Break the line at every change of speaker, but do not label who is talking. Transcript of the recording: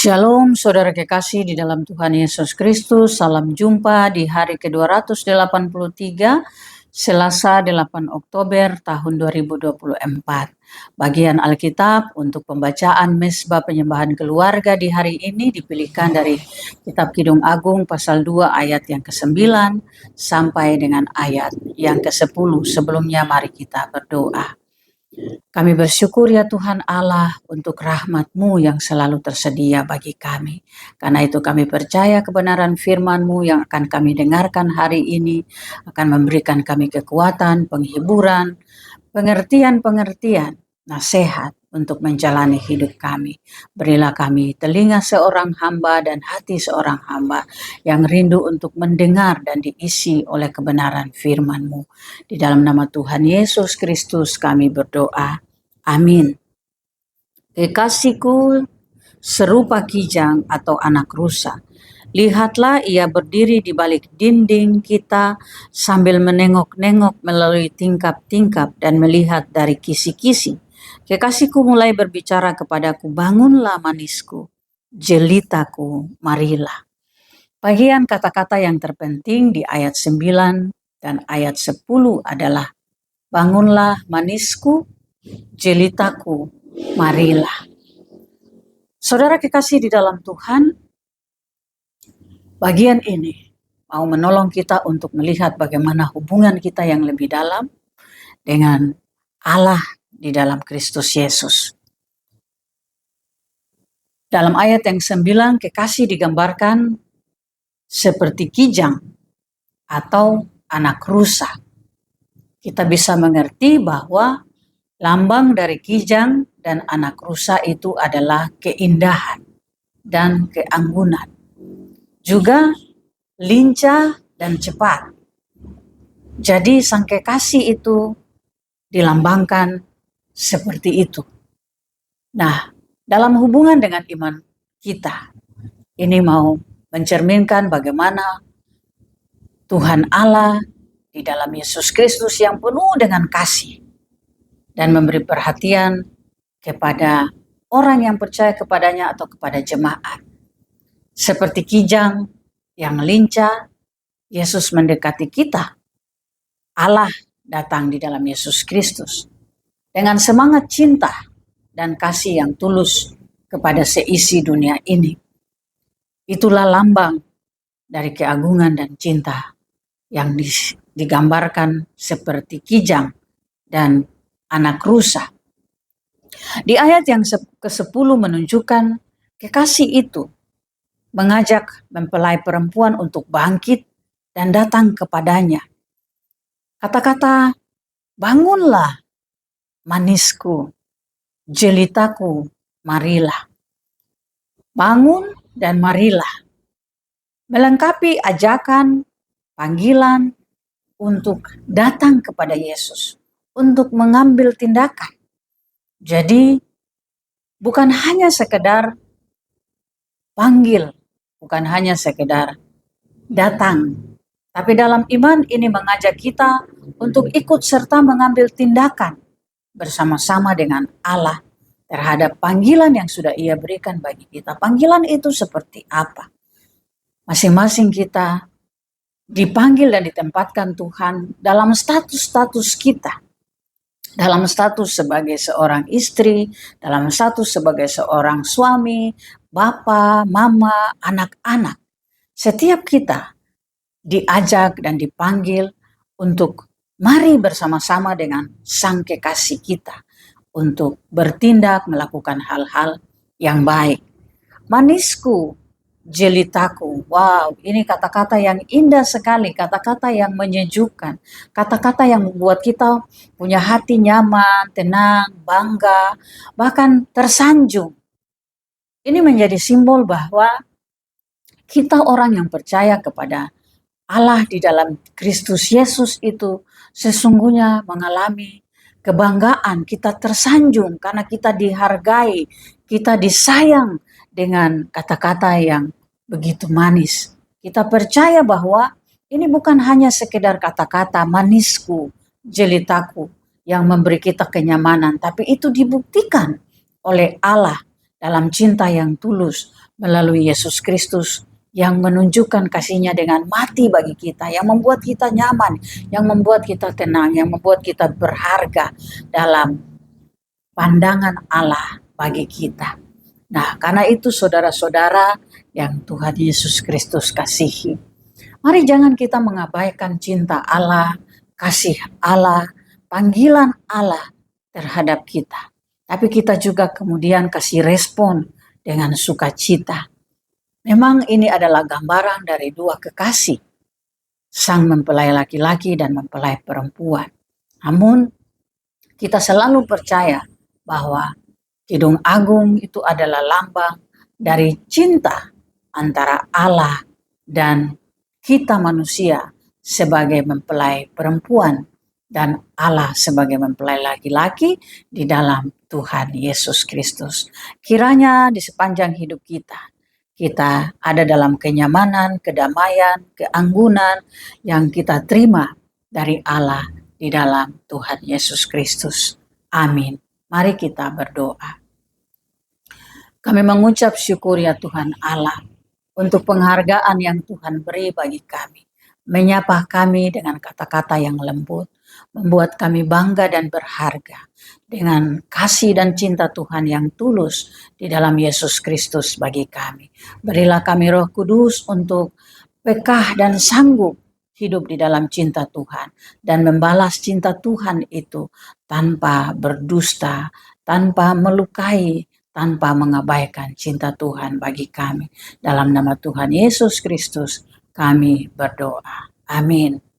Shalom saudara kekasih di dalam Tuhan Yesus Kristus, salam jumpa di hari ke-283, Selasa 8 Oktober tahun 2024. Bagian Alkitab untuk pembacaan Mezbah Penyembahan Keluarga di hari ini dipilihkan dari Kitab Kidung Agung pasal 2 ayat yang ke-9 sampai dengan ayat yang ke-10. Sebelumnya mari kita berdoa. Kami bersyukur ya Tuhan Allah untuk rahmat-Mu yang selalu tersedia bagi kami. Karena itu kami percaya kebenaran firman-Mu yang akan kami dengarkan hari ini akan memberikan kami kekuatan, penghiburan, pengertian, nasihat untuk menjalani hidup kami. Berilah kami telinga seorang hamba dan hati seorang hamba yang rindu untuk mendengar dan diisi oleh kebenaran firman-Mu. Di dalam nama Tuhan Yesus Kristus kami berdoa. Amin. Kekasihku serupa kijang atau anak rusa. Lihatlah ia berdiri di balik dinding kita sambil menengok-nengok melalui tingkap-tingkap dan melihat dari kisi-kisi. Kekasihku mulai berbicara kepadaku, bangunlah manisku, jelitaku, marilah. Bagian kata-kata yang terpenting di ayat 9 dan ayat 10 adalah bangunlah manisku, jelitaku, marilah. Saudara kekasih di dalam Tuhan, bagian ini mau menolong kita untuk melihat bagaimana hubungan kita yang lebih dalam dengan Allah di dalam Kristus Yesus. Dalam ayat yang 9, kekasih digambarkan seperti kijang atau anak rusa. Kita bisa mengerti bahwa lambang dari kijang dan anak rusa itu adalah keindahan dan keanggunan. Juga lincah dan cepat. Jadi sang kekasih itu dilambangkan seperti itu. Nah, dalam hubungan dengan iman kita, ini mau mencerminkan bagaimana Tuhan Allah di dalam Yesus Kristus yang penuh dengan kasih dan memberi perhatian kepada orang yang percaya kepadanya atau kepada jemaat. Seperti kijang yang lincah, Yesus mendekati kita. Allah datang di dalam Yesus Kristus dengan semangat cinta dan kasih yang tulus kepada seisi dunia ini. Itulah lambang dari keagungan dan cinta yang digambarkan seperti kijang dan anak rusa. Di ayat yang ke-10 menunjukkan kekasih itu mengajak mempelai perempuan untuk bangkit dan datang kepadanya. Kata-kata, bangunlah manisku, jelitaku, marilah. Bangun dan marilah. Melengkapi ajakan, panggilan untuk datang kepada Yesus, untuk mengambil tindakan. Jadi, bukan hanya sekedar panggil, bukan hanya sekedar datang. Tapi dalam iman ini mengajak kita untuk ikut serta mengambil tindakan bersama-sama dengan Allah terhadap panggilan yang sudah Ia berikan bagi kita. Panggilan itu seperti apa? Masing-masing kita dipanggil dan ditempatkan Tuhan dalam status-status kita. Dalam status sebagai seorang istri, dalam status sebagai seorang suami, bapa, mama, anak-anak. Setiap kita diajak dan dipanggil untuk mari bersama-sama dengan sang kekasih kita untuk bertindak melakukan hal-hal yang baik. Manisku, jelitaku. Wow, ini kata-kata yang indah sekali, kata-kata yang menyejukkan, kata-kata yang membuat kita punya hati nyaman, tenang, bangga, bahkan tersanjung. Ini menjadi simbol bahwa kita orang yang percaya kepada Allah di dalam Kristus Yesus itu sesungguhnya mengalami kebanggaan, kita tersanjung karena kita dihargai, kita disayang dengan kata-kata yang begitu manis. Kita percaya bahwa ini bukan hanya sekedar kata-kata manisku, jelitaku yang memberi kita kenyamanan, tapi itu dibuktikan oleh Allah dalam cinta yang tulus melalui Yesus Kristus yang menunjukkan kasih-Nya dengan mati bagi kita, yang membuat kita nyaman, yang membuat kita tenang, yang membuat kita berharga dalam pandangan Allah bagi kita. Nah, karena itu saudara-saudara yang Tuhan Yesus Kristus kasihi, mari jangan kita mengabaikan cinta Allah, kasih Allah, panggilan Allah terhadap kita. Tapi kita juga kemudian kasih respon dengan sukacita. Memang ini adalah gambaran dari dua kekasih, sang mempelai laki-laki dan mempelai perempuan. Namun kita selalu percaya bahwa Kidung Agung itu adalah lambang dari cinta antara Allah dan kita manusia sebagai mempelai perempuan dan Allah sebagai mempelai laki-laki di dalam Tuhan Yesus Kristus. Kiranya di sepanjang hidup kita ada dalam kenyamanan, kedamaian, keanggunan yang kita terima dari Allah di dalam Tuhan Yesus Kristus. Amin. Mari kita berdoa. Kami mengucap syukur ya Tuhan Allah untuk penghargaan yang Tuhan beri bagi kami. Menyapa kami dengan kata-kata yang lembut, membuat kami bangga dan berharga dengan kasih dan cinta Tuhan yang tulus di dalam Yesus Kristus bagi kami. Berilah kami Roh Kudus untuk pekah dan sanggup hidup di dalam cinta Tuhan dan membalas cinta Tuhan itu tanpa berdusta, tanpa melukai, tanpa mengabaikan cinta Tuhan bagi kami. Dalam nama Tuhan Yesus Kristus kami berdoa. Amin.